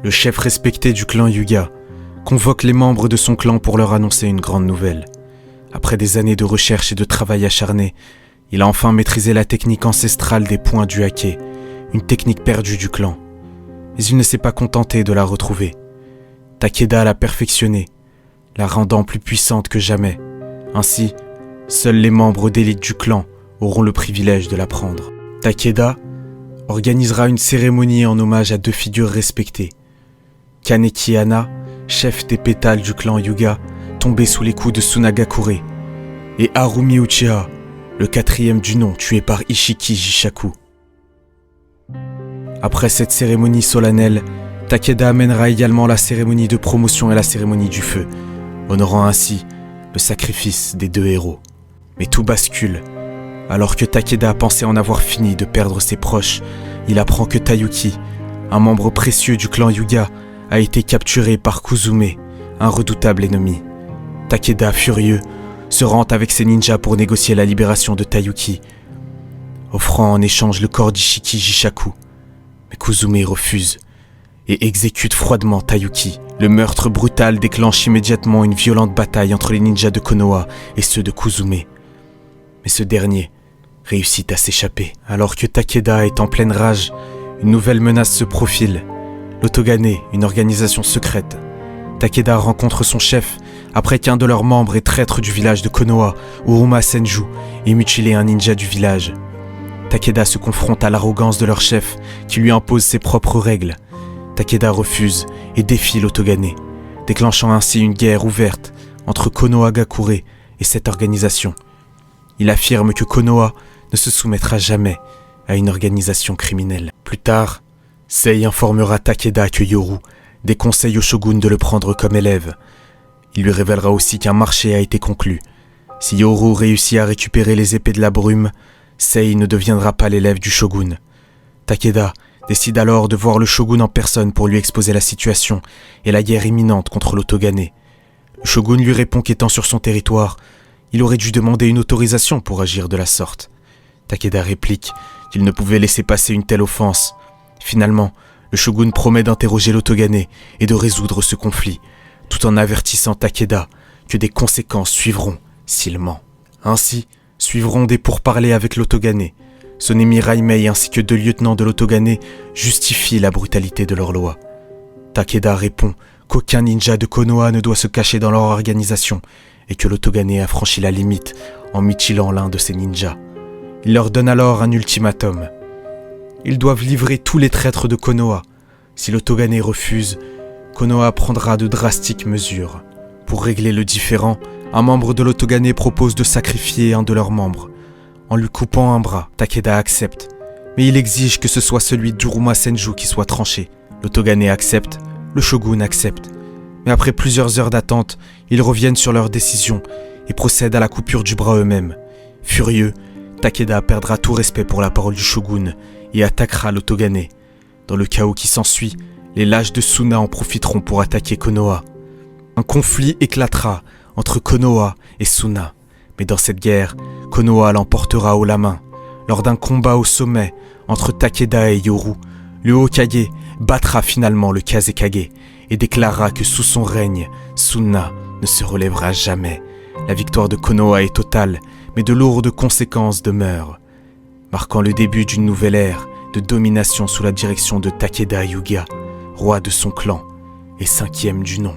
Le chef respecté du clan Hyuga convoque les membres de son clan pour leur annoncer une grande nouvelle. Après des années de recherche et de travail acharné, il a enfin maîtrisé la technique ancestrale des points du hake, une technique perdue du clan. Mais il ne s'est pas contenté de la retrouver. Takeda l'a perfectionnée, la rendant plus puissante que jamais. Ainsi, seuls les membres d'élite du clan auront le privilège de l'apprendre. Takeda organisera une cérémonie en hommage à deux figures respectées. Kaneki Hana, chef des pétales du clan Hyuga, tombé sous les coups de Tsunagakure, et Harumi Uchiha, le quatrième du nom, tué par Ishiki Jishaku. Après cette cérémonie solennelle, Takeda amènera également la cérémonie de promotion et la cérémonie du feu, honorant ainsi le sacrifice des deux héros. Mais tout bascule. Alors que Takeda pensait en avoir fini de perdre ses proches, il apprend que Tayuki, un membre précieux du clan Hyuga, a été capturé par Kuzume, un redoutable ennemi. Takeda, furieux, se rend avec ses ninjas pour négocier la libération de Tayuki, offrant en échange le corps d'Ishiki Jishaku. Mais Kuzume refuse et exécute froidement Tayuki. Le meurtre brutal déclenche immédiatement une violente bataille entre les ninjas de Konoha et ceux de Kuzume. Mais ce dernier réussit à s'échapper. Alors que Takeda est en pleine rage, une nouvelle menace se profile. L'Otogane, une organisation secrète. Takeda rencontre son chef après qu'un de leurs membres est traître du village de Konoha, Uruma Senju, ait mutilé un ninja du village. Takeda se confronte à l'arrogance de leur chef qui lui impose ses propres règles. Takeda refuse et défie l'Otogane, déclenchant ainsi une guerre ouverte entre Konohagakure et cette organisation. Il affirme que Konoha ne se soumettra jamais à une organisation criminelle. Plus tard, Sei informera Takeda que Yoru déconseille au shogun de le prendre comme élève. Il lui révélera aussi qu'un marché a été conclu. Si Yoru réussit à récupérer les épées de la brume, Sei ne deviendra pas l'élève du shogun. Takeda décide alors de voir le shogun en personne pour lui exposer la situation et la guerre imminente contre l'Otogane. Le shogun lui répond qu'étant sur son territoire, il aurait dû demander une autorisation pour agir de la sorte. Takeda réplique qu'il ne pouvait laisser passer une telle offense. Finalement, le shogun promet d'interroger l'Otogane et de résoudre ce conflit, tout en avertissant Takeda que des conséquences suivront s'il ment. Ainsi, suivront des pourparlers avec l'Otogane. Son émir Raimei ainsi que deux lieutenants de l'Otogane justifient la brutalité de leur loi. Takeda répond qu'aucun ninja de Konoha ne doit se cacher dans leur organisation et que l'Otogane a franchi la limite en mutilant l'un de ses ninjas. Il leur donne alors un ultimatum. Ils doivent livrer tous les traîtres de Konoha. Si l'Otogane refuse, Konoha prendra de drastiques mesures. Pour régler le différend, un membre de l'Otogane propose de sacrifier un de leurs membres. En lui coupant un bras, Takeda accepte. Mais il exige que ce soit celui d'Uruma Senju qui soit tranché. L'Otogane accepte, le shogun accepte. Mais après plusieurs heures d'attente, ils reviennent sur leur décision et procèdent à la coupure du bras eux-mêmes. Furieux, Takeda perdra tout respect pour la parole du shogun et attaquera l'Otogane. Dans le chaos qui s'ensuit, les lâches de Suna en profiteront pour attaquer Konoha. Un conflit éclatera entre Konoha et Suna. Mais dans cette guerre, Konoha l'emportera haut la main. Lors d'un combat au sommet entre Takeda et Yoru, le Hokage battra finalement le Kazekage et déclarera que sous son règne, Suna ne se relèvera jamais. La victoire de Konoha est totale, mais de lourdes conséquences demeurent, marquant le début d'une nouvelle ère de domination sous la direction de Takeda Hyuga, roi de son clan et cinquième du nom.